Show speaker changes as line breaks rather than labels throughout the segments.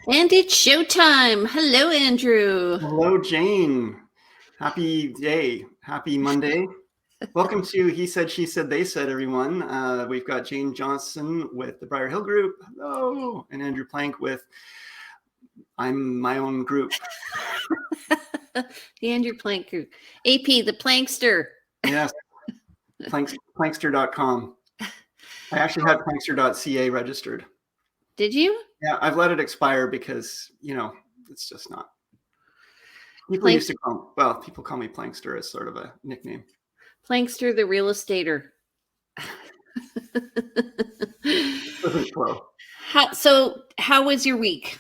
And it's showtime. Hello, Andrew.
Hello, Jane. Happy day. Happy Monday. Welcome to He Said, She Said, They Said, everyone. We've got Jane Johnston with the Briar Hill Group. Hello. And Andrew Plank with I'm My Own Group.
The Andrew Plank Group. AP, the Plankster.
Yes. Plankster.com. I actually had plankster.ca registered.
Did you?
Yeah, I've let it expire because, it's just not. People used to people call me Plankster as sort of a nickname.
Plankster, the real estater. How was your week?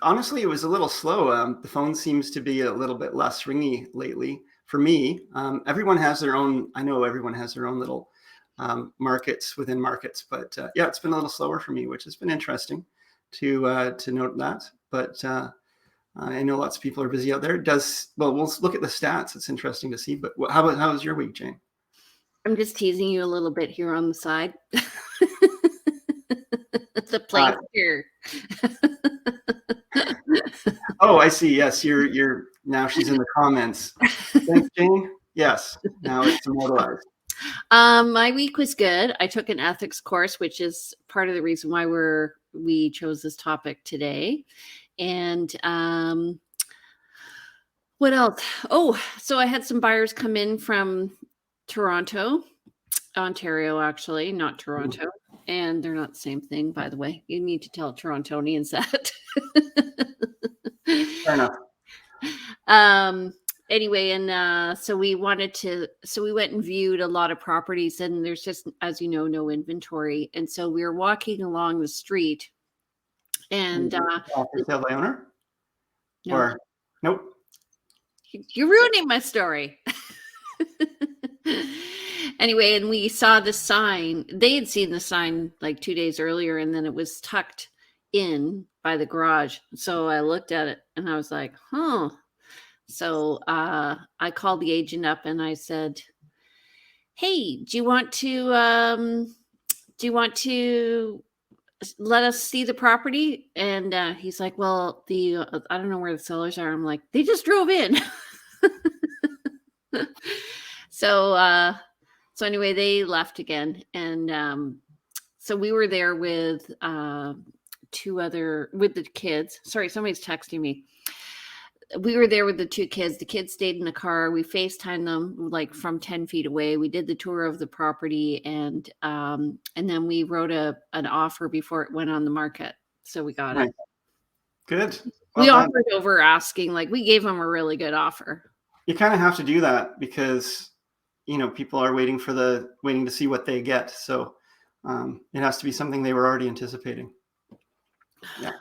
Honestly, it was a little slow. The phone seems to be a little bit less ringy lately for me. Everyone has their own, I know everyone has their own little markets within markets, but yeah, it's been a little slower for me, which has been interesting to note that. But I know lots of people are busy out there. We'll look at the stats. It's interesting to see. But how was your week, Jane?
I'm just teasing you a little bit here on the side. The Plankster.
Oh, I see. Yes, you're now she's in the comments. Thanks, Jane. Yes, now it's immortalized.
My week was good. I took an ethics course, which is part of the reason why we chose this topic today. And what else? Oh, so I had some buyers come in from Toronto, Ontario, actually, not Toronto. And they're not the same thing, by the way. You need to tell Torontonians that.
Fair enough.
Anyway, and so we went and viewed a lot of properties, and there's just, as you know, no inventory. And so we were walking along the street, and
for sale by owner?
No.
Or nope.
You're ruining my story. Anyway, and we saw the sign. They had seen the sign like 2 days earlier, and then it was tucked in by the garage. So I looked at it and I was like, huh. So I called the agent up and I said, hey, do you want to let us see the property? And he's like, well, I don't know where the sellers are. I'm like, they just drove in. So anyway, they left again. And so we were there with the kids. Sorry, somebody's texting me. We were there with the two kids. The kids stayed in the car. We FaceTimed them like from 10 feet away. We did the tour of the property, and then we wrote an offer before it went on the market. So we got it.
Good.
We offered over asking. Like, we gave them a really good offer.
You kind of have to do that because, people are waiting to see what they get. So it has to be something they were already anticipating. Yeah.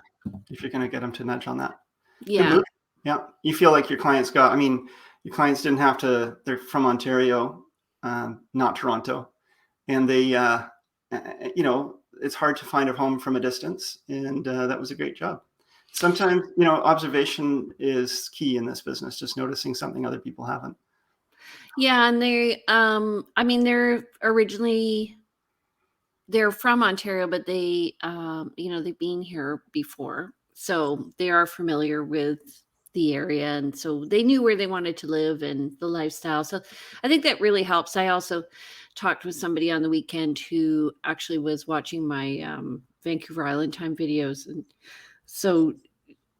If you're going to get them to nudge on that.
Yeah.
Yeah. You feel like your clients your clients didn't have to, they're from Ontario, not Toronto. And they, it's hard to find a home from a distance. And that was a great job. Sometimes, observation is key in this business, just noticing something other people haven't.
Yeah. And they're from Ontario, but they, they've been here before. So they are familiar with the area. And so they knew where they wanted to live and the lifestyle. So I think that really helps. I also talked with somebody on the weekend who actually was watching my Vancouver Island Time videos. And so,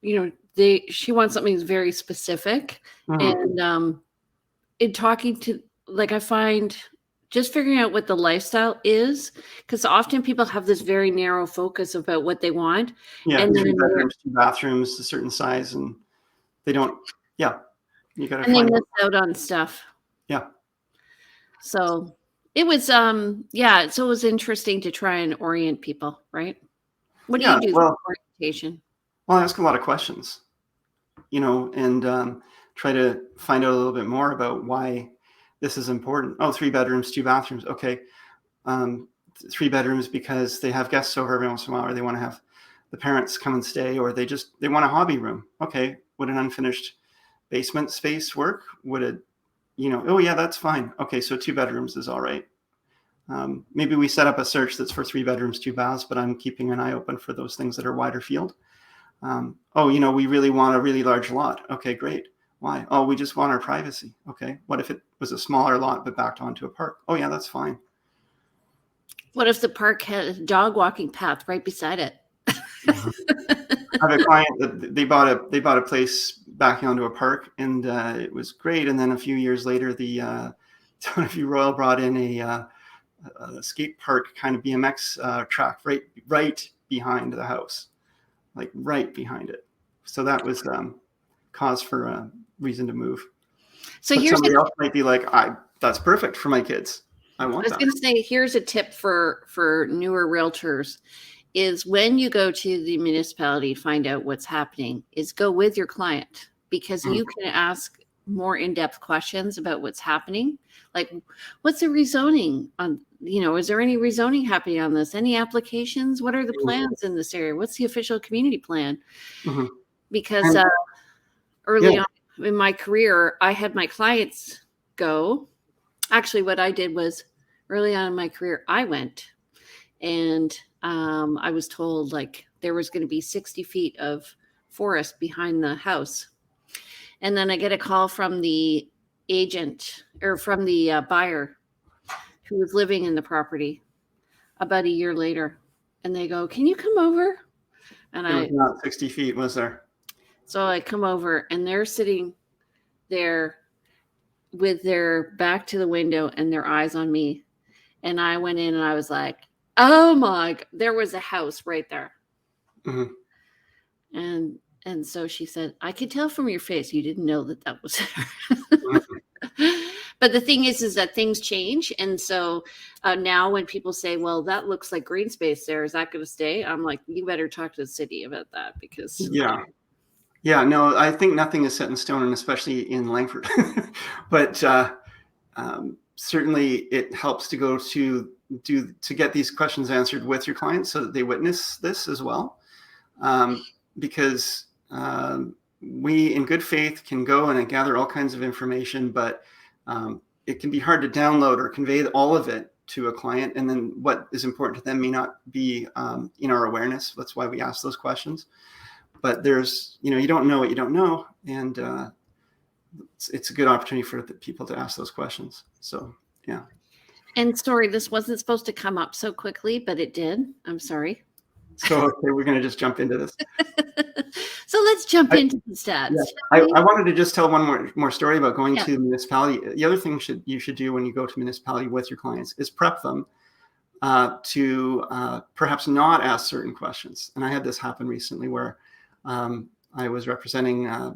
she wants something that's very specific. Mm-hmm. And in talking to, like, I find just figuring out what the lifestyle is, because often people have this very narrow focus about what they want.
Yeah, and 3 bedrooms, 2 bathrooms, a certain size, and they don't. Yeah, you got to.
And they miss out on stuff.
Yeah.
So it was, So it was interesting to try and orient people, right? What do you do for orientation?
Well, I ask a lot of questions, and try to find out a little bit more about why this is important. Oh, 3 bedrooms, 2 bathrooms. Okay. 3 bedrooms because they have guests over every once in a while, or they want to have the parents come and stay, or they want a hobby room. Okay. Would an unfinished basement space work? Would it, oh yeah, that's fine. Okay. So 2 bedrooms is all right. Maybe we set up a search that's for 3 bedrooms, 2 baths, but I'm keeping an eye open for those things that are wider field. Oh, we really want a really large lot. Okay, great. Why? Oh, we just want our privacy. Okay. What if it was a smaller lot but backed onto a park? Oh, yeah, that's fine.
What if the park had a dog walking path right beside it?
Mhm. I have a client that they bought a place backing onto a park, and it was great. And then a few years later, the Tony Royal brought in a skate park kind of BMX track right behind the house, like right behind it. So that was cause for a reason to move.
So
But
here's a
somebody else might be like, that's perfect for my kids. I
I
want
was
that.
going to say, here's a tip for newer realtors is when you go to the municipality to find out what's happening, is go with your client because
Mhm.
you can ask more in-depth questions about what's happening. Like, what's the rezoning on, is there any rezoning happening on this? Any applications? What are the plans in this area? What's the official community plan?
Mhm.
Because
And yeah.
early on in my career, I had my clients go. Actually, what I did was early on in my career, I went and I was told like there was going to be 60 feet of forest behind the house. And then I get a call from the agent or from the buyer who was living in the property about a year later. And they go, "Can you come over?" And
It was not 60 feet, was there?
so I come over and they're sitting there with their back to the window and their eyes on me. And I went in and I was like, "Oh my there was a house right there."
Mhm.
And so she said, "I could tell from your face you didn't know that that was
Mhm.
there." But the thing is that things change, and so now when people say, "Well, that looks like green space there, is that going to stay?" I'm like, "You better talk to the city about that because
Yeah. Yeah. No, I think nothing is set in stone, and especially in Langford. But certainly it helps to go to get these questions answered with your clients so that they witness this as well. Um, because we, in good faith, can go and gather all kinds of information, but it can be hard to download or convey all of it to a client. And then what is important to them may not be in our awareness. That's why we ask those questions. But you don't know what you don't know. And it's a good opportunity for the people to ask those questions. So, yeah.
and sorry, this wasn't supposed to come up so quickly, but it did. I'm sorry.
So, okay, we're going to just jump into this.
So let's jump
I,
into the stats,
Yeah,
shall we?
I wanted to just tell one more story about going
Yeah.
to the municipality. The other thing you should do when you go to municipality with your clients is prep them to perhaps not ask certain questions. And I had this happen recently where I was representing a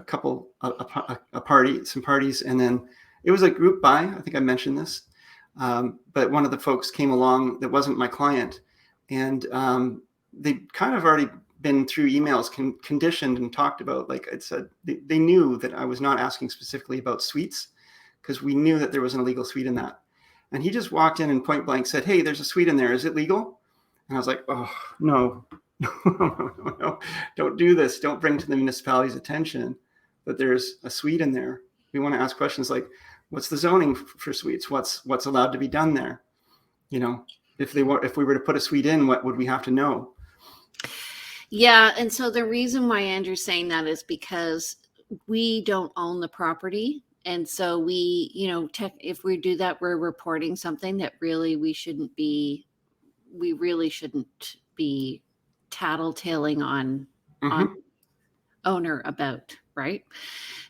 couple, a party, some parties, and then it was a group buy. I think I mentioned this, but one of the folks came along that wasn't my client, and they kind of already been through emails conditioned and talked about, like I said, they knew that I was not asking specifically about suites because we knew that there was an illegal suite in that. And he just walked in and point blank said, "Hey, there's a suite in there. Is it legal?" And I was like, "Oh, no, no, don't do this. Don't bring to the municipality's attention that there's a suite in there. We want to ask questions like, what's the zoning for suites? What's allowed to be done there? You know, if we were to put a suite in, what would we have to know?"
Yeah, and so the reason why Andrew's saying that is because we don't own the property. And so we, if we do that, we're reporting something that really we really shouldn't be tattletaling on
Mm-hmm.
owner about, right?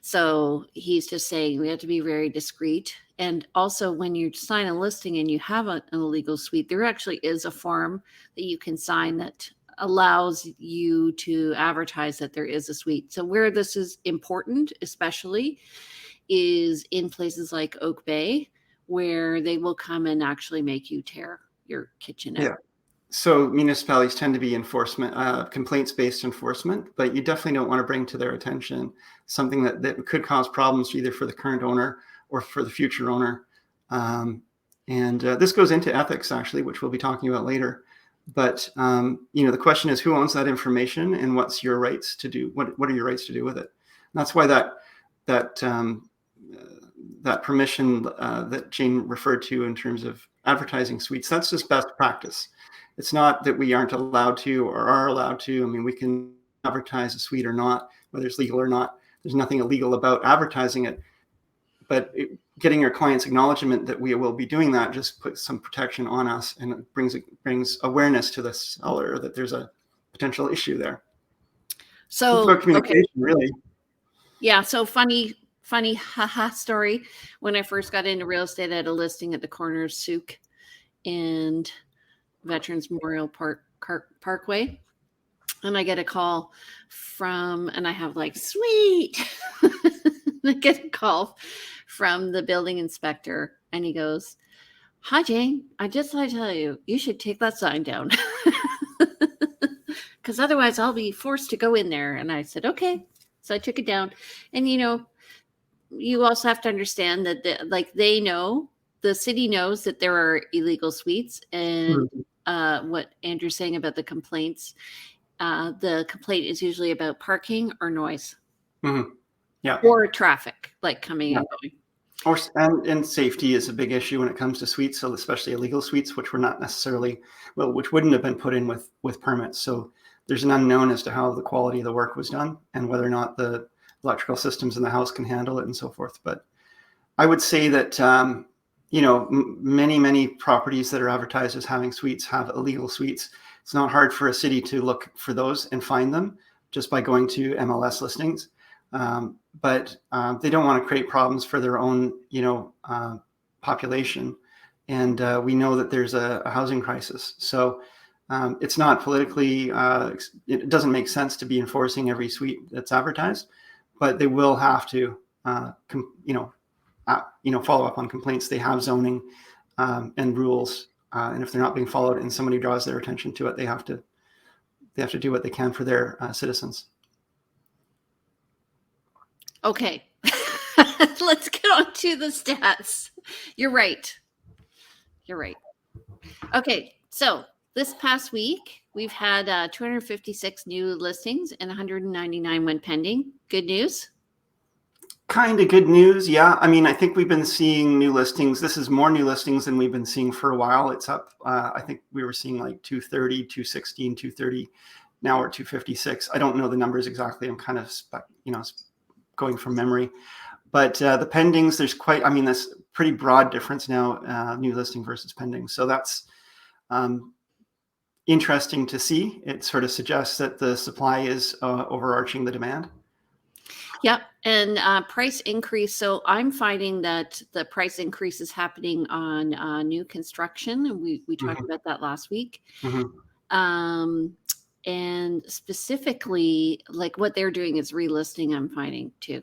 So he's just saying we have to be very discreet. And also, when you sign a listing and you have an illegal suite, there actually is a form that you can sign that allows you to advertise that there is a suite. So, where this is important, especially, is in places like Oak Bay, where they will come and actually make you tear your kitchen out.
Yeah. So municipalities tend to be complaints-based enforcement, but you definitely don't want to bring to their attention something that could cause problems either for the current owner or for the future owner. And this goes into ethics, actually, which we'll be talking about later. But the question is, who owns that information, and what's your rights to do? What are your rights to do with it? And that's why that that permission that Jane referred to in terms of advertising suites, that's just best practice. It's not that we aren't allowed to or are allowed to. I mean, we can advertise a suite or not, whether it's legal or not. There's nothing illegal about advertising it, but getting your client's acknowledgement that we will be doing that just puts some protection on us, and it brings awareness to the seller that there's a potential issue there. So it's about communication, really.
Yeah. So funny haha story. When I first got into real estate, I had a listing at the corner of Souk and Veterans Memorial Parkway. And I get a call from, and I have like, sweet. I get a call from the building inspector, and he goes, "Hi, Jane. I just want to tell you, you should take that sign down. Because otherwise I'll be forced to go in there." And I said, okay. So I took it down. And, you also have to understand that they know, the city knows that there are illegal suites. And what Andrew's saying about the complaints, the complaint is usually about parking or noise.
Mm-hmm. Yeah.
Or traffic, like coming and
going. And safety is a big issue when it comes to suites, so especially illegal suites, which were not necessarily, which wouldn't have been put in with permits. So there's an unknown as to how the quality of the work was done and whether or not the electrical systems in the house can handle it and so forth. But I would say that, many properties that are advertised as having suites have illegal suites. It's not hard for a city to look for those and find them just by going to MLS listings. But they don't want to create problems for their own, population. And we know that there's a housing crisis. So it's not politically, it doesn't make sense to be enforcing every suite that's advertised, but they will have to, follow up on complaints. They have zoning and rules. And if they're not being followed and somebody draws their attention to it, they have to do what they can for their citizens.
Okay. Let's get on to the stats. You're right. Okay. So this past week, we've had 256 new listings and 199 went pending. Good news?
Kind of good news. Yeah. I mean, I think we've been seeing new listings. This is more new listings than we've been seeing for a while. It's up. I think we were seeing like 230, 216, 230. Now we're 256. I don't know the numbers exactly. I'm kind of, going from memory. But the pendings, there's that's pretty broad difference now, new listing versus pending. So that's interesting to see. It sort of suggests that the supply is overarching the demand.
Yep. And price increase. So I'm finding that the price increase is happening on new construction. And we talked about that last week. And specifically, like what they're doing is relisting, I'm finding too.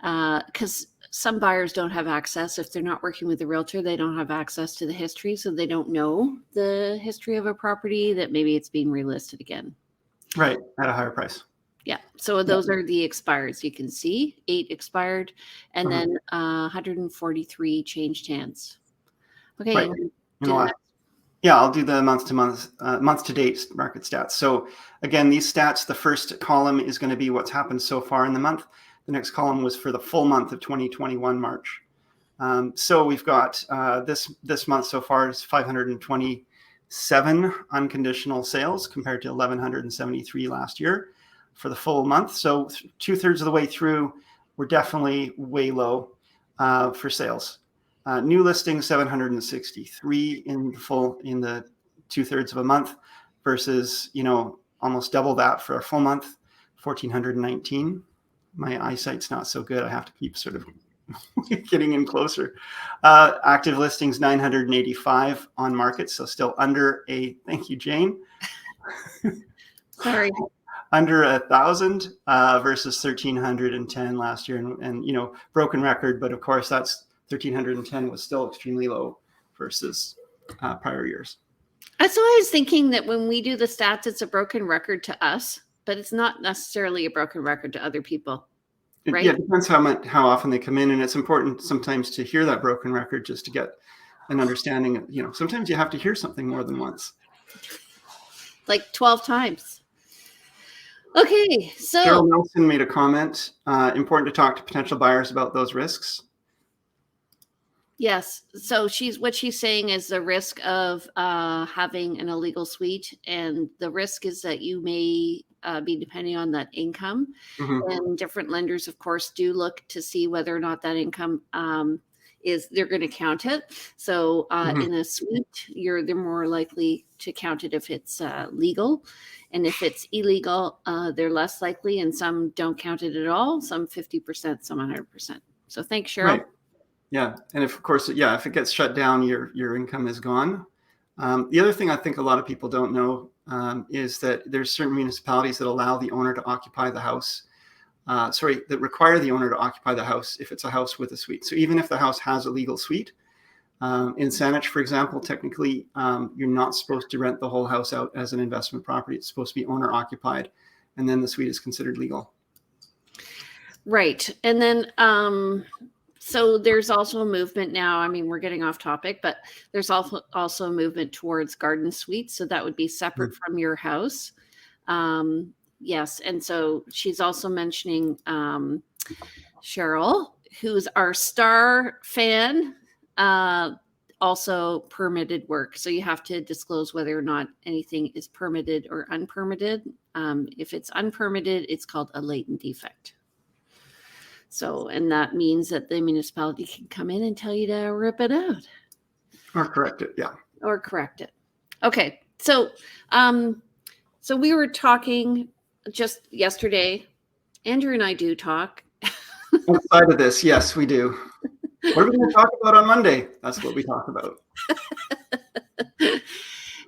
Because some buyers don't have access. If they're not working with a realtor, they don't have access to the history. So they don't know the history of a property, that maybe it's being relisted again.
Right. At a higher price.
Yeah. So those are the expires. You can see 8 expired and then 143 changed hands. Okay.
Right. Yeah, I'll do the month to date market stats. So again, these stats, the first column is going to be what's happened so far in the month. The next column was for the full month of 2021 March. So we've got this month so far is 527 unconditional sales compared to 1,173 last year for the full month. So 2/3 of the way through, we're definitely way low for sales. New listings 763 in the 2/3 of a month versus almost double that for a full month, 1,419. My eyesight's not so good. I have to keep sort of getting in closer. Active listings 985 on market, so still under thank you, Jane.
Sorry.
Under 1,000 versus 1,310 last year, and broken record, but of course that's 1,310 was still extremely low versus prior years.
That's why I was thinking that when we do the stats, it's a broken record to us, but it's not necessarily a broken record to other people, right?
Yeah, it depends how often they come in, and it's important sometimes to hear that broken record just to get an understanding. Sometimes you have to hear something more than once.
Like 12 times. Okay, so
Cheryl Nelson made a comment. Important to talk to potential buyers about those risks.
Yes. So what she's saying is the risk of having an illegal suite, and the risk is that you may be depending on that income.
Hmm.
And different lenders, of course, do look to see whether or not that income they're going to count it. So
Hmm.
in a suite, they're more likely to count it if it's legal, and if it's illegal, they're less likely. And some don't count it at all. Some 50%, some 100%. So thanks, Cheryl.
Right. Yeah. And if, of course, yeah, if it gets shut down, your income is gone. The other thing I think a lot of people don't know is that there's certain municipalities that allow the owner to occupy the house. That require the owner to occupy the house if it's a house with a suite. So even if the house has a legal suite, in Saanich, for example, technically, you're not supposed to rent the whole house out as an investment property. It's supposed to be owner occupied, and then the suite is considered legal.
Right. And then so there's also a movement now. I mean, we're getting off topic, but there's also a movement towards garden suites. So that would be separate from your house. Yes. And so she's also mentioning Cheryl, who's our star fan, also permitted work. So you have to disclose whether or not anything is permitted or unpermitted. If it's unpermitted, it's called a latent defect. So, and that means that the municipality can come in and tell you to rip it out
Or correct it, yeah.
or correct it. Okay. So we were talking just yesterday. Andrew and I do talk.
Outside of this, yes, we do. What are we going to talk about on Monday? That's what we talk about.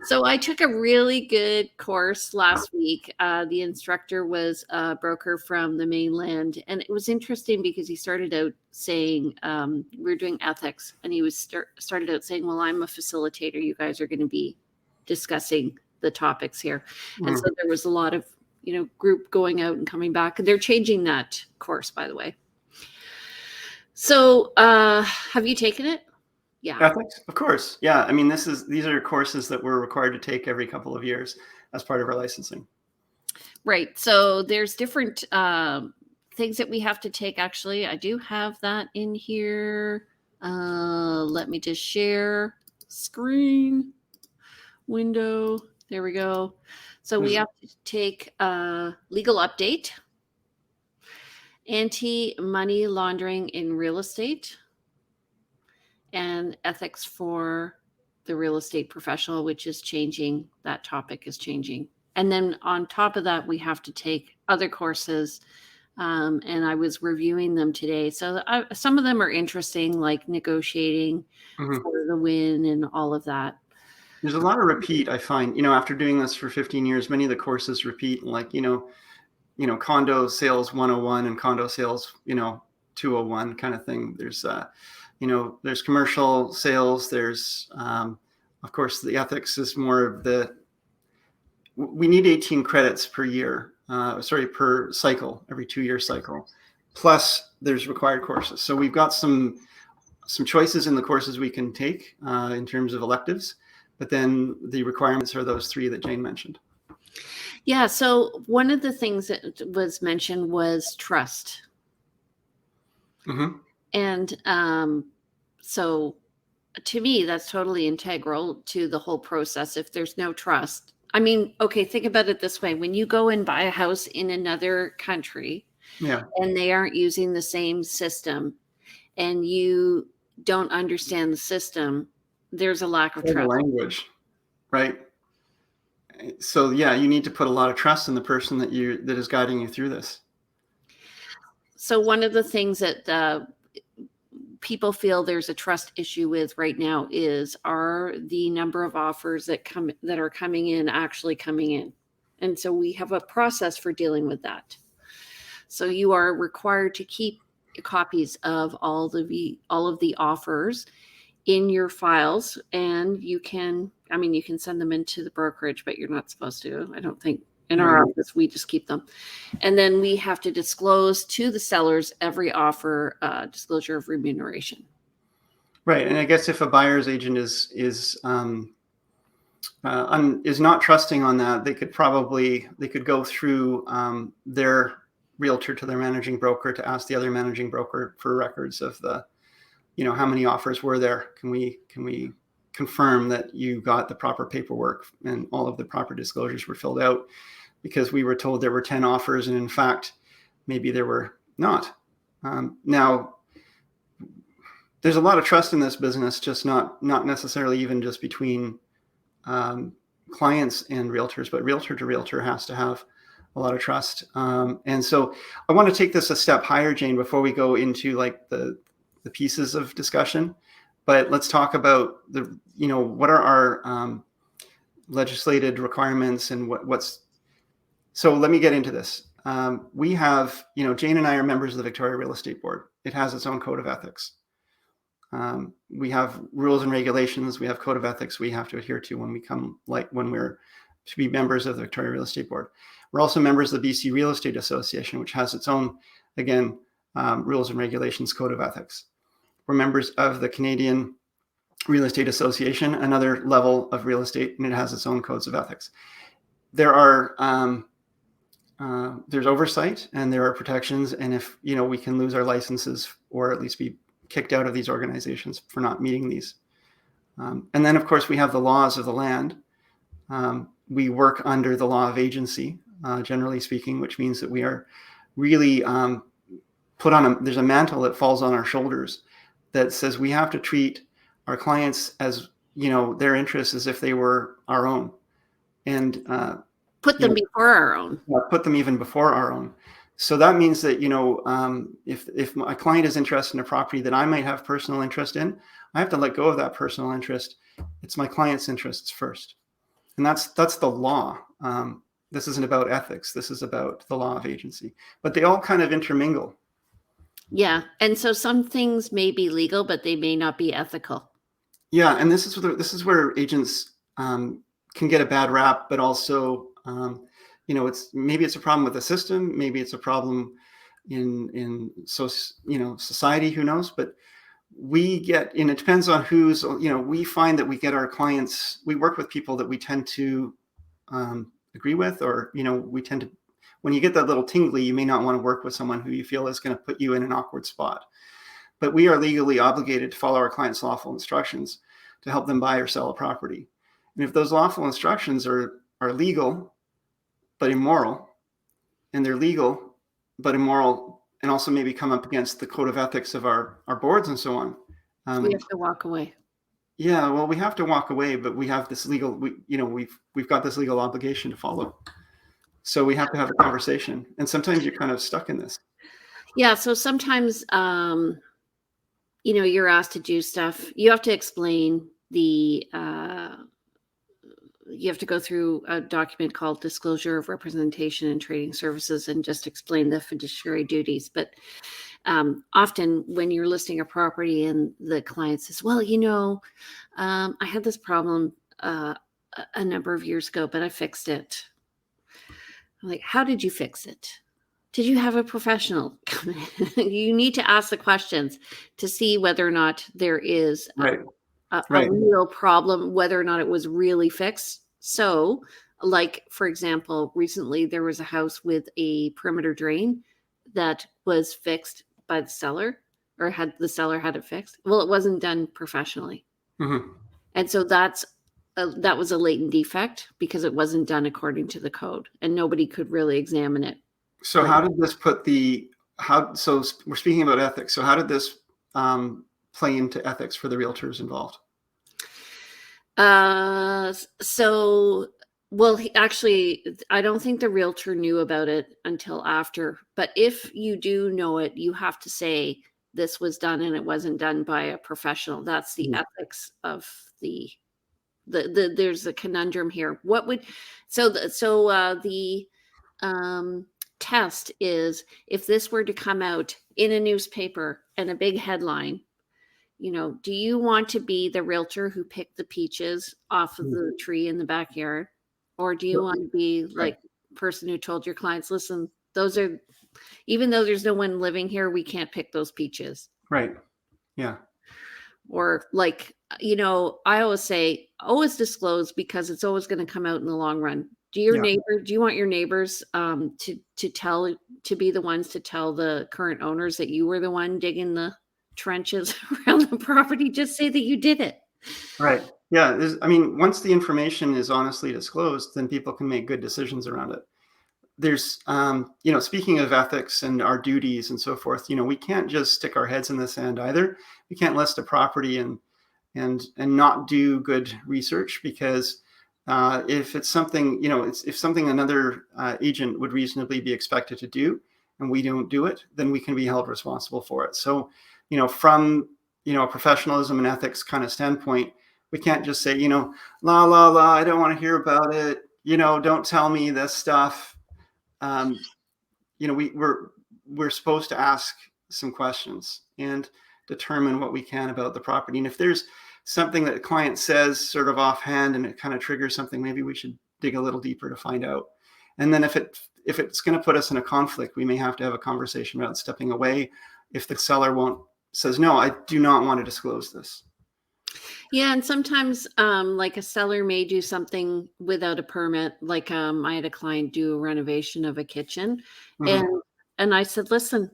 So I took a really good course last week. The instructor was a broker from the mainland, and it was interesting because he started out saying we were doing ethics, and he was started out saying, "Well, I'm a facilitator. You guys are going to be discussing the topics here," and so there was a lot of group going out and coming back. They're changing that course, by the way. So have you taken it? Yeah.
Ethics, of course. Yeah. I mean, these are courses that we're required to take every couple of years as part of our licensing.
Right. So there's different things that we have to take. Actually, I do have that in here. Let me just share screen window. There we go. So we have to take legal update, anti-money laundering in real estate, and ethics for the real estate professional, which is changing. That topic is changing. And then on top of that, we have to take other courses. And I was reviewing them today. So some of them are interesting, like negotiating for the win and all of that.
There's a lot of repeat, I find. After doing this for 15 years, many of the courses repeat, like, condo sales 101 and condo sales, 201 kind of thing. There's there's commercial sales. There's, of course, the ethics is more of we need 18 credits per year, per cycle, every 2-year cycle. Plus there's required courses. So we've got some choices in the courses we can take in terms of electives, but then the requirements are those 3 that Jane mentioned.
Yeah. So one of the things that was mentioned was trust.
Mm-hmm.
And so to me, that's totally integral to the whole process. If there's no trust, I mean, okay, think about it this way. When you go and buy a house in another country,
yeah,
and they aren't using the same system, and you don't understand the system, there's a lack of trust.
The language, right? So yeah, you need to put a lot of trust in the person that is guiding you through this.
So one of the things that people feel there's a trust issue with right now are the number of offers that are coming in actually coming in. And so we have a process for dealing with that. So you are required to keep copies of all of the offers in your files, and you can send them into the brokerage, but you're not supposed to. I don't think in our office, we just keep them. And then we have to disclose to the sellers every offer, disclosure of remuneration.
Right. And I guess if a buyer's agent is not trusting on that, they could go through their realtor to their managing broker to ask the other managing broker for records of the how many offers were there? Can we confirm that you got the proper paperwork and all of the proper disclosures were filled out? Because we were told there were 10 offers, and in fact, maybe there were not. Now, there's a lot of trust in this business, just not necessarily even just between clients and realtors, but realtor to realtor has to have a lot of trust. And so I want to take this a step higher, Jane, before we go into like the pieces of discussion. But let's talk about what are our legislated requirements and what's. So let me get into this. We have, Jane and I are members of the Victoria Real Estate Board. It has its own code of ethics. We have rules and regulations. We have code of ethics we have to adhere to when we're to be members of the Victoria Real Estate Board. We're also members of the BC Real Estate Association, which has its own, again, rules and regulations, code of ethics. We're members of the Canadian Real Estate Association, another level of real estate, and it has its own codes of ethics. There are there's oversight and there are protections, and if we can lose our licenses or at least be kicked out of these organizations for not meeting these. And then, of course, we have the laws of the land. We work under the law of agency, generally speaking, which means that we are really put on there's a mantle that falls on our shoulders that says we have to treat our clients as, their interests as if they were our own. And
put them before our own.
Put them even before our own. So that means that, if my client is interested in a property that I might have personal interest in, I have to let go of that personal interest. It's my client's interests first. And that's the law. This isn't about ethics. This is about the law of agency. But they all kind of intermingle.
Yeah. And so some things may be legal, but they may not be ethical.
Yeah. And this is where agents can get a bad rap, but also maybe it's a problem with the system, maybe it's a problem in society, who knows, but we get, and it depends on who's, we find that we get our clients, we work with people that we tend to agree with, or, we tend to, when you get that little tingly, you may not want to work with someone who you feel is going to put you in an awkward spot. But we are legally obligated to follow our clients' lawful instructions to help them buy or sell a property. And if those lawful instructions are legal, but immoral, and they're legal, but immoral, and also maybe come up against the code of ethics of our boards and so on.
We have to walk away.
Yeah, well, we have to walk away, but we have this legal, we've got this legal obligation to follow. So we have to have a conversation. And sometimes you're kind of stuck in this.
Yeah. So sometimes, you're asked to do stuff. You have to explain you have to go through a document called Disclosure of Representation and Trading Services and just explain the fiduciary duties. But often when you're listing a property and the client says, well, I had this problem a number of years ago, but I fixed it. I'm like, how did you fix it? Did you have a professional come in? You need to ask the questions to see whether or not there is a real problem, whether or not it was really fixed. So, like, for example, recently there was a house with a perimeter drain that was fixed by the seller, or the seller had it fixed. Well, it wasn't done professionally.
Mm-hmm. And
so that was a latent defect because it wasn't done according to the code and nobody could really examine it.
So how did this so we're speaking about ethics. So how did this play into ethics for the realtors involved?
Actually, I don't think the realtor knew about it until after. But if you do know it, you have to say this was done and it wasn't done by a professional. That's the ethics of there's a conundrum here. The test is if this were to come out in a newspaper and a big headline, do you want to be the realtor who picked the peaches off of the tree in the backyard? Or do you want to be like the person who told your clients, listen, even though there's no one living here, we can't pick those peaches. Right.
Yeah.
Or like, I always say, always disclose because it's always going to come out in the long run. Do you want your neighbors to be the ones to tell the current owners that you were the one digging the trenches around the property. Just say that you did it.
Right. Yeah. I mean, once the information is honestly disclosed, then people can make good decisions around it. There's, speaking of ethics and our duties and so forth, we can't just stick our heads in the sand either. We can't list a property and not do good research, because if it's something, if something another agent would reasonably be expected to do and we don't do it, then we can be held responsible for it. So, from, a professionalism and ethics kind of standpoint, we can't just say, la, la, la, I don't want to hear about it. Don't tell me this stuff. um, we're supposed to ask some questions and determine what we can about the property. And if there's something that the client says sort of offhand and it kind of triggers something, maybe we should dig a little deeper to find out. And then if it's going to put us in a conflict, we may have to have a conversation about stepping away if the seller says, no, I do not want to disclose this.
Yeah, and sometimes, like a seller may do something without a permit. Like, I had a client do a renovation of a kitchen, and
Mm-hmm.
and I said, "Listen,"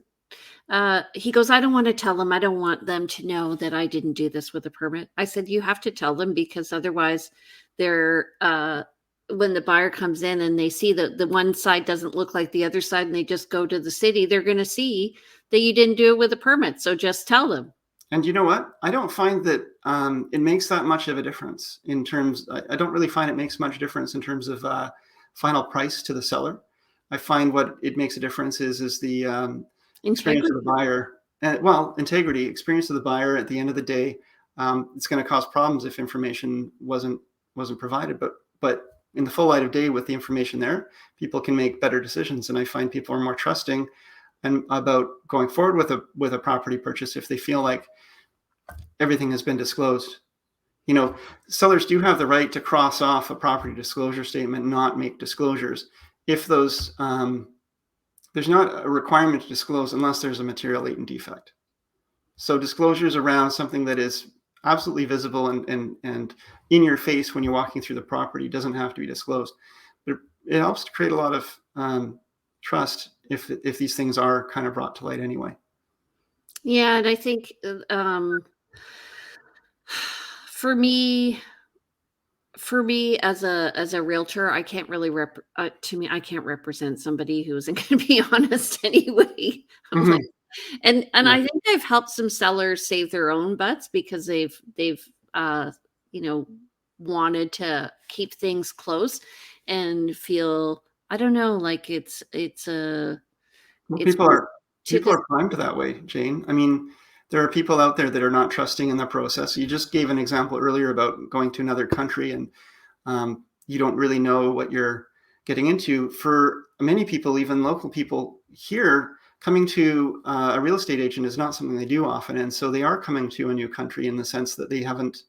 he goes, "I don't want to tell them. I don't want them to know that I didn't do this with a permit." I said, "You have to tell them, because otherwise, they're when the buyer comes in and they see that the one side doesn't look like the other side, and they just go to the city, they're going to see that you didn't do it with a permit. So just tell them."
And you know what? I don't find that it makes that much of a difference in terms. I don't really find it makes much difference in terms of final price to the seller. I find what it makes a difference is the experience of
Integrity.
the buyer. And, well, integrity, experience of the buyer. At the end of the day, it's going to cause problems if information wasn't provided. But in the full light of day, with the information there, people can make better decisions. And I find people are more trusting and about going forward with a property purchase if they feel like everything has been disclosed. Sellers do have the right to cross off a property disclosure statement, not make disclosures if those there's not a requirement to disclose unless there's a material latent defect. So disclosures around something that is absolutely visible and in your face when you're walking through the property doesn't have to be disclosed. But it helps to create a lot of trust if these things are kind of brought to light anyway.
Yeah, and I think, for me as a realtor, I can't really to me, I can't represent somebody who isn't going to be honest anyway. I'm like,
Mm-hmm.
and
Yeah.
I think I've helped some sellers save their own butts, because they've uh, you know, wanted to keep things close and feel, I don't know, like
Well,
it's to
people
this.
are primed that way, Jane. I mean, there are people out there that are not trusting in the process. You just gave an example earlier about going to another country and you don't really know what you're getting into. For many people, even local people here, coming to a real estate agent is not something they do often, and so they are coming to a new country in the sense that they haven't.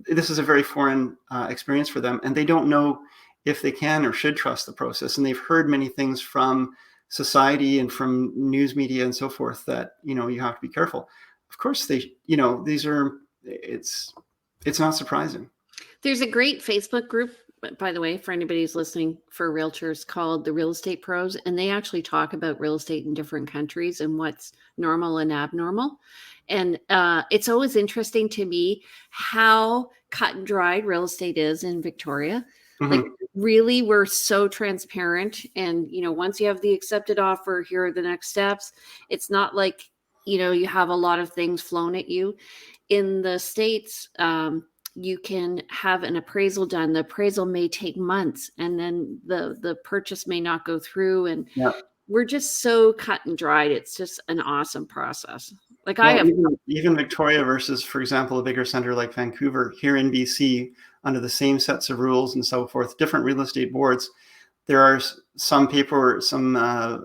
This is a very foreign experience for them, and they don't know if they can or should trust the process. And they've heard many things from society and from news media and so forth that you have to be careful. Of course, these are. It's not surprising.
There's a great Facebook group, by the way, for anybody who's listening, for realtors, called the Real Estate Pros, and they actually talk about real estate in different countries and what's normal and abnormal. And it's always interesting to me how cut and dried real estate is in Victoria. Like,
Mm-hmm.
really, we're so transparent. And, once you have the accepted offer, here are the next steps. It's not like, you have a lot of things flown at you. In the States, you can have an appraisal done. The appraisal may take months, and then the purchase may not go through. And
Yeah.
we're just so cut and dried. It's just an awesome process. Like, I
Well,
have.
even Victoria versus, for example, a bigger center like Vancouver, here in BC, under the same sets of rules and so forth, different real estate boards, there are some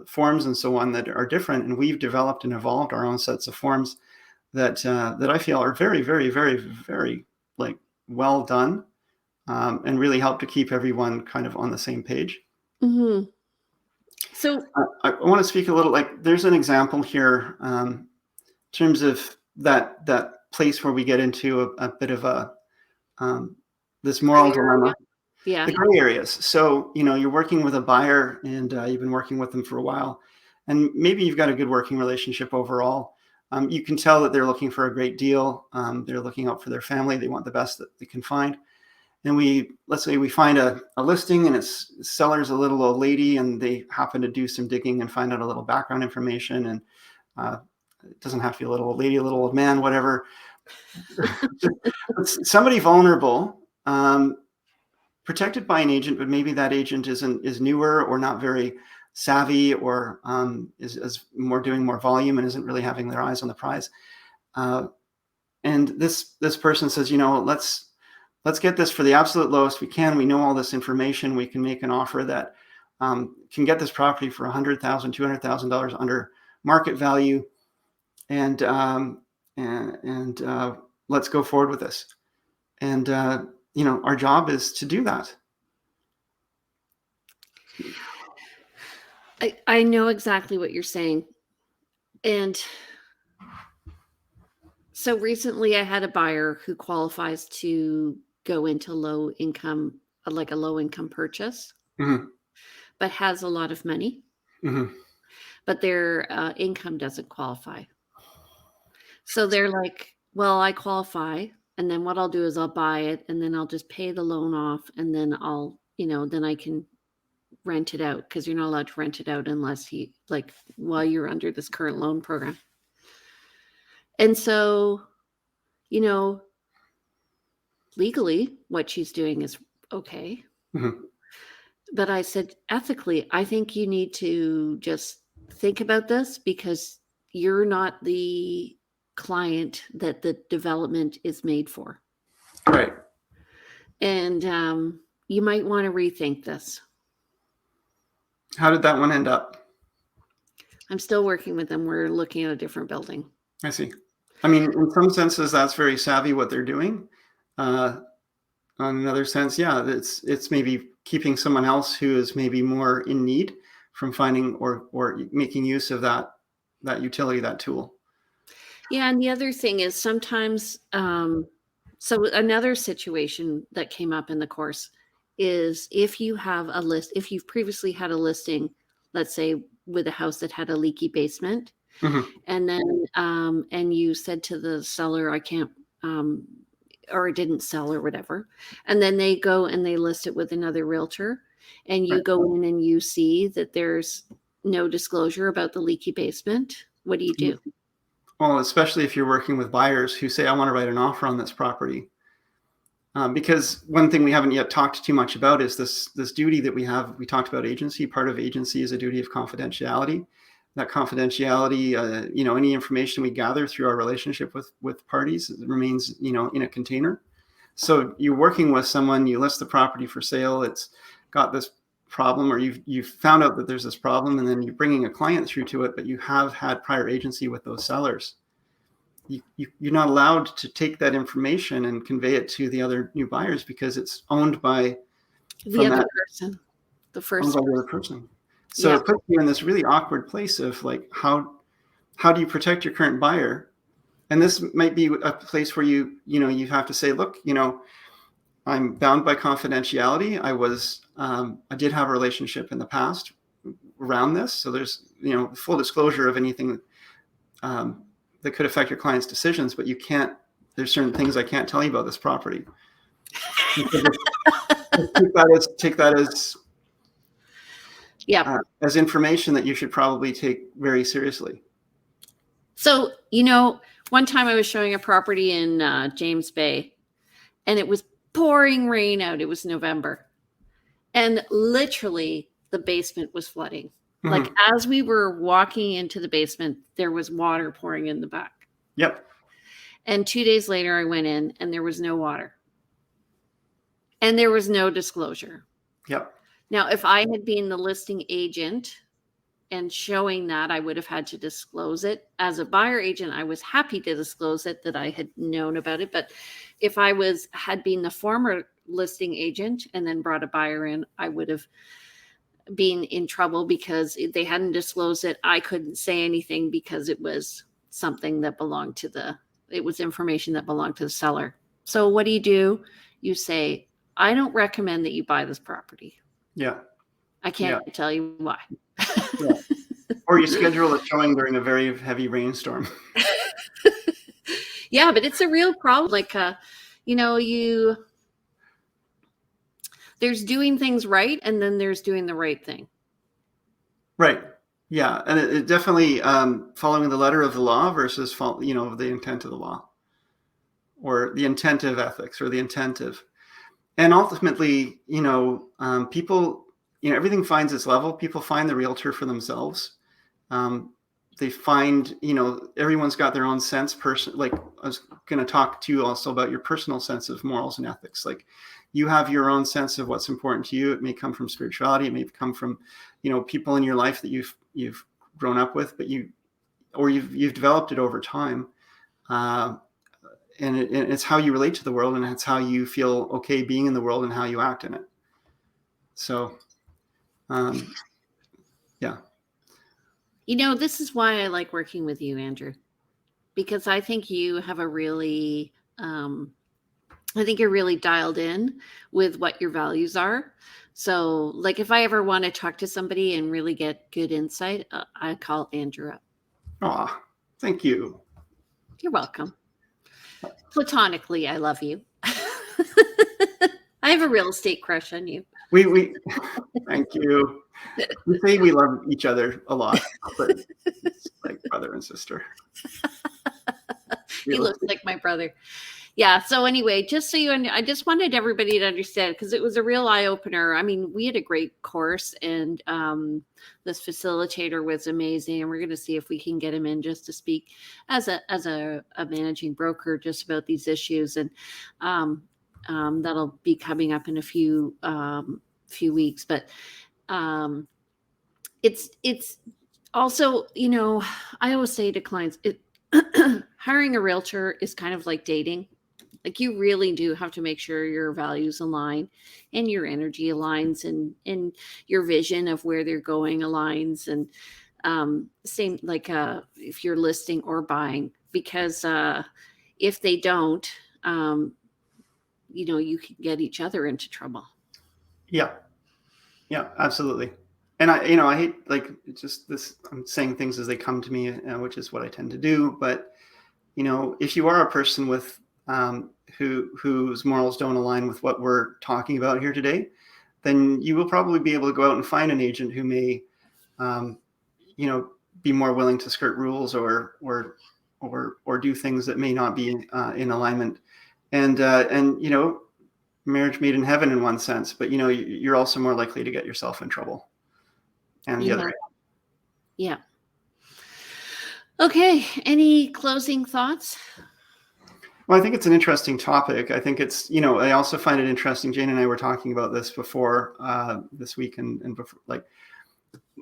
forms and so on that are different, and we've developed and evolved our own sets of forms that I feel are very, very, very, very like well done, and really help to keep everyone kind of on the same page.
Mhm. So.
I want to speak a little, like, there's an example here in terms of that place where we get into a bit of a this
Gray
moral
area.
dilemma,
Yeah.
the gray areas. So you're working with a buyer, and you've been working with them for a while, and maybe you've got a good working relationship overall. You can tell that they're looking for a great deal. They're looking out for their family. They want the best that they can find. And let's say we find a listing and its seller's a little old lady, and they happen to do some digging and find out a little background information. And it doesn't have to be a little old lady, a little old man, whatever. Somebody vulnerable, protected by an agent, but maybe that agent is newer or not very savvy, or is doing more volume and isn't really having their eyes on the prize. And this person says, let's get this for the absolute lowest we can. We know all this information. We can make an offer that can get this property for $100,000, $200,000 under market value, and let's go forward with this. And our job is to do that.
I know exactly what you're saying. And so recently I had a buyer who qualifies to go into low income, like a low income purchase,
Mm-hmm.
but has a lot of money,
Mm-hmm.
but their income doesn't qualify. So they're like, well, I qualify. And then what I'll do is I'll buy it, and then I'll just pay the loan off, and then then I can rent it out, because you're not allowed to rent it out unless while you're under this current loan program. And so, legally what she's doing is okay.
Mm-hmm.
But I said, ethically, I think you need to just think about this, because you're not the client that the development is made for.
Right.
And you might want to rethink this.
How did that one end up?
I'm still working with them. We're looking at a different building.
I see. I mean, in some senses, that's very savvy what they're doing. On another sense, yeah, it's maybe keeping someone else who is maybe more in need from finding or making use of that utility, that tool.
Yeah, and the other thing is sometimes, so another situation that came up in the course is if you've previously had a listing, let's say with a house that had a leaky basement,
Mm-hmm.
and then and you said to the seller, I can't, or it didn't sell or whatever, and then they go and they list it with another realtor, and you
Right.
go in and you see that there's no disclosure about the leaky basement. What do you do?
Well, especially if you're working with buyers who say, I want to write an offer on this property. Because one thing we haven't yet talked too much about is this duty that we have. We talked about agency. Part of agency is a duty of confidentiality. That confidentiality, any information we gather through our relationship with parties remains, in a container. So you're working with someone, you list the property for sale, it's got this problem, or you've found out that there's this problem, and then you're bringing a client through to it, but you have had prior agency with those sellers. You're not allowed to take that information and convey it to the other new buyers, because it's owned by
The other person, the first
owned by the other person. So
Yeah.
It puts you in this really awkward place of like, how do you protect your current buyer? And this might be a place where you have to say, look, I'm bound by confidentiality. I did have a relationship in the past around this. So there's, full disclosure of anything that could affect your client's decisions, but there's certain things I can't tell you about this property. Take that as
Yeah.
As information that you should probably take very seriously.
So, one time I was showing a property in James Bay, and it was pouring rain out. It was November. And literally the basement was flooding.
Mm-hmm.
Like, as we were walking into the basement, there was water pouring in the back.
Yep.
And 2 days later, I went in and there was no water. And there was no disclosure.
Yep.
Now, if I had been the listing agent and showing that, I would have had to disclose it. As a buyer agent, I was happy to disclose it, that I had known about it. But if I had been the former listing agent and then brought a buyer in, I would have been in trouble, because they hadn't disclosed it. I couldn't say anything because it was something that it was information that belonged to the seller. So what do? You say, I don't recommend that you buy this property.
Yeah.
I can't tell you why.
Yeah. Or you schedule a showing during a very heavy rainstorm.
Yeah, but it's a real problem. Like, you know, there's doing things right, and then there's doing the right thing.
Right. Yeah, and it definitely following the letter of the law versus the intent of the law, or the intent of ethics, or the intent of, and ultimately, people, everything finds its level. People find the realtor for themselves. They find, everyone's got their own sense. Like I was going to talk to you also about your personal sense of morals and ethics. Like you have your own sense of what's important to you. It may come from spirituality. It may come from, people in your life that you've grown up with, but you've developed it over time. And it's how you relate to the world, and it's how you feel okay being in the world, and how you act in it. So, yeah.
This is why I like working with you, Andrew, because I think you have I think you're really dialed in with what your values are. So, like, if I ever want to talk to somebody and really get good insight, I call Andrew up.
Aw, thank you.
You're welcome. Platonically, I love you. I have a real estate crush on you.
We thank you. We say we love each other a lot, but it's like brother and sister.
He looks like my brother. Yeah. So anyway, just so I just wanted everybody to understand, because it was a real eye opener. I mean, we had a great course, and this facilitator was amazing, and we're going to see if we can get him in just to speak as a managing broker just about these issues, and that'll be coming up in a few weeks. But it's also, I always say to clients, hiring a realtor is kind of like dating. Like, you really do have to make sure your values align, and your energy aligns, and your vision of where they're going aligns. And same, like, if you're listing or buying, because if they don't, you can get each other into trouble.
Yeah, absolutely. And I hate, like, just this, I'm saying things as they come to me, which is what I tend to do. But if you are a person with whose morals don't align with what we're talking about here today, then you will probably be able to go out and find an agent who may, be more willing to skirt rules, or do things that may not be in alignment. And marriage made in heaven in one sense, but you're also more likely to get yourself in trouble. And the other.
Yeah. Okay. Any closing thoughts?
Well, I think it's an interesting topic. I think it's, I also find it interesting. Jane and I were talking about this before this week, and before, like,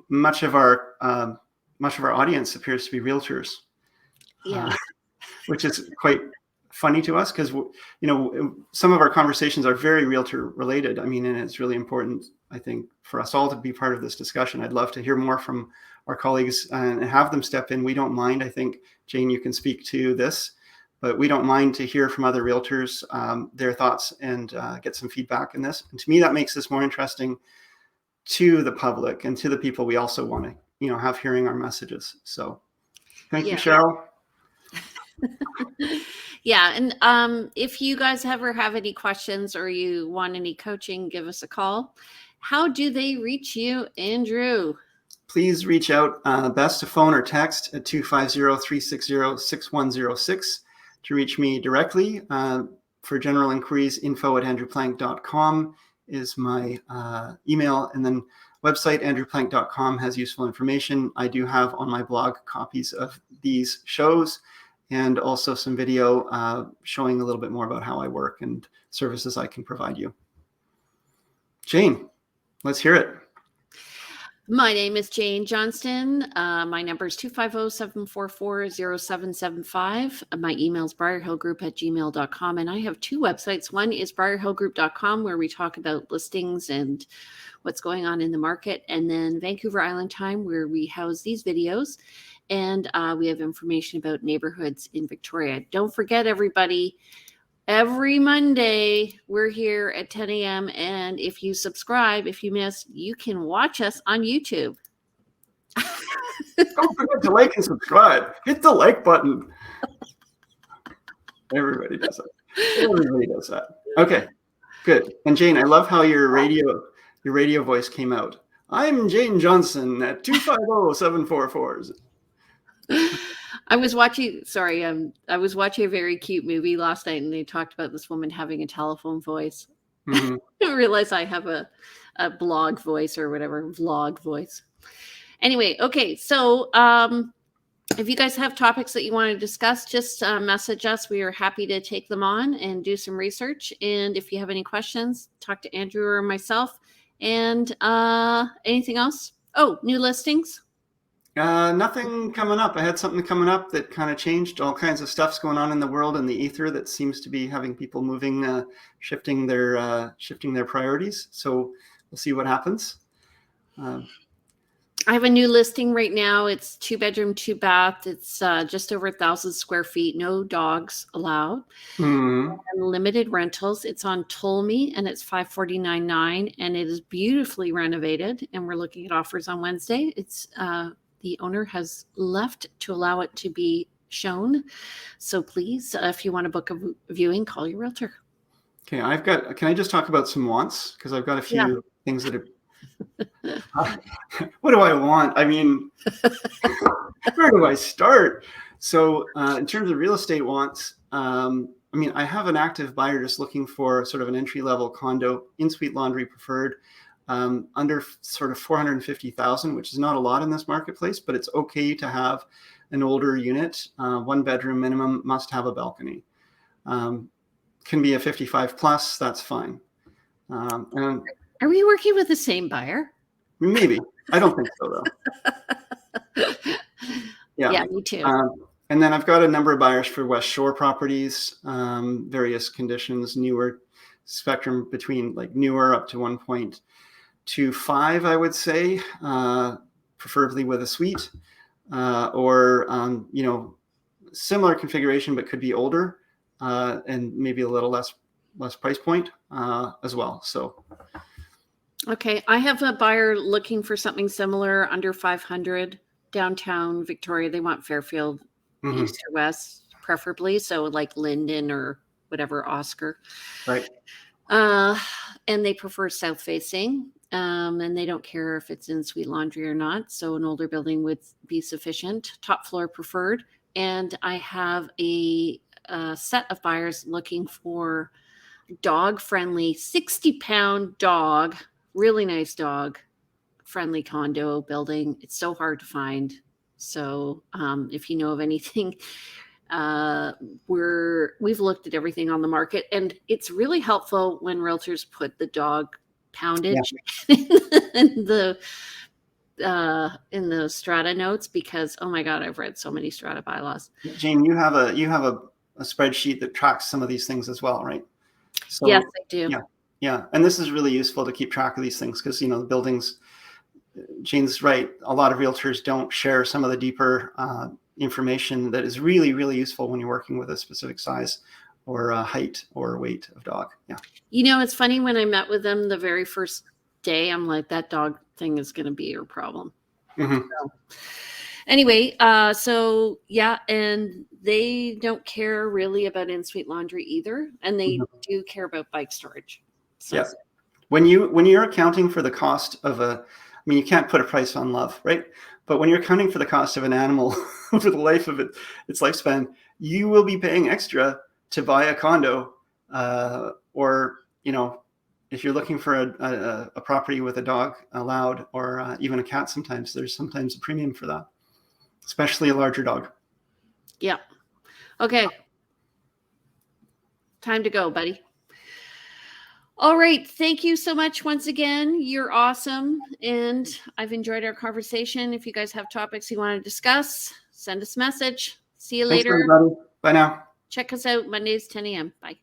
much of our audience appears to be realtors.
Yeah.
Which is quite funny to us, because some of our conversations are very realtor related. I mean, and it's really important, I think, for us all to be part of this discussion. I'd love to hear more from our colleagues and have them step in. We don't mind. I think, Jane, you can speak to this, but we don't mind to hear from other realtors, their thoughts, and get some feedback in this. And to me, that makes this more interesting to the public and to the people we also want to, have hearing our messages. So thank you, Cheryl.
Yeah. And if you guys ever have any questions, or you want any coaching, give us a call. How do they reach you, Andrew?
Please reach out, best to phone or text at 250-360-6106 to reach me directly. For general inquiries, info@andrewplank.com is my email. And then website, andrewplank.com, has useful information. I do have on my blog copies of these shows, and also some video showing a little bit more about how I work and services I can provide you. Jane, let's hear it.
My name is Jane Johnston. My number is 250-744-0775. My email is briarhillgroup@gmail.com. And I have two websites. One is briarhillgroup.com, where we talk about listings and what's going on in the market. And then Vancouver Island Time, where we house these videos. And we have information about neighborhoods in Victoria. Don't forget, everybody, every Monday, we're here at 10 a.m. And if you subscribe, if you missed, you can watch us on YouTube.
Don't forget to like and subscribe. Hit the like button. Everybody does that. Everybody does that. Okay, good. And Jane, I love how your radio voice came out. I'm Jane Johnston at 250-744.
I was watching, sorry, I was watching a very cute movie last night and they talked about this woman having a telephone voice.
Mm-hmm.
I didn't realize I have a blog voice or whatever, vlog voice. Anyway, okay, so if you guys have topics that you want to discuss, just message us. We are happy to take them on and do some research. And if you have any questions, talk to Andrew or myself. And anything else? Oh, new listings?
Nothing coming up. I had something coming up that kind of changed. All kinds of stuff's going on in the world and the ether that seems to be having people moving, shifting their priorities. So we'll see what happens.
I have a new listing right now. It's 2-bedroom, 2-bath. It's just over 1,000 square feet. No dogs allowed.
Mm-hmm.
And limited rentals. It's on Ptolemy and it's $549.9 and it is beautifully renovated. And we're looking at offers on Wednesday. It's the owner has left to allow it to be shown. So please, if you want to book a viewing, call your realtor.
Okay, can I just talk about some wants? Because I've got a few things that are. What do I want? I mean, where do I start? So in terms of real estate wants, I mean, I have an active buyer just looking for sort of an entry-level condo, in-suite laundry preferred, under sort of 450,000, which is not a lot in this marketplace, but it's okay to have an older unit, 1-bedroom minimum, must have a balcony. Can be a 55 plus, that's fine. And
are we working with the same buyer?
Maybe. I don't think so, though.
Yeah, me too.
And then I've got a number of buyers for West Shore properties, various conditions, newer spectrum between like newer up to 1.25, I would say, preferably with a suite, or similar configuration, but could be older, and maybe a little less price point as well. So.
Okay, I have a buyer looking for something similar, under 500, downtown Victoria. They want Fairfield, east or west, preferably. So like Linden or whatever, Oscar.
Right.
And they prefer south facing, and they don't care if it's in suite laundry or not. So an older building would be sufficient. Top floor preferred. And I have a set of buyers looking for dog-friendly, 60-pound dog. Really nice dog, friendly condo building. It's so hard to find. So if you know of anything, we've looked at everything on the market, and it's really helpful when realtors put the dog poundage in the strata notes, because oh my god, I've read so many strata bylaws.
Jane, you have a spreadsheet that tracks some of these things as well, right? So,
yes, I do.
Yeah, and this is really useful to keep track of these things because, the buildings, Jane's right, a lot of realtors don't share some of the deeper information that is really, really useful when you're working with a specific size or height or weight of dog. Yeah.
It's funny, when I met with them the very first day, I'm like, that dog thing is going to be your problem.
Mm-hmm.
So, anyway, so yeah, and they don't care really about in-suite laundry either, and they do care about bike storage. So.
Yeah. When you're accounting for the cost of you can't put a price on love, right? But when you're accounting for the cost of an animal over the life of its lifespan, you will be paying extra to buy a condo, or if you're looking for a property with a dog allowed, or even a cat, there's sometimes a premium for that, especially a larger dog.
Yeah. Okay. Time to go, buddy. All right. Thank you so much once again. You're awesome. And I've enjoyed our conversation. If you guys have topics you want to discuss, send us a message. See you later.
Thanks, everybody. Bye now.
Check us out Mondays, 10 a.m. Bye.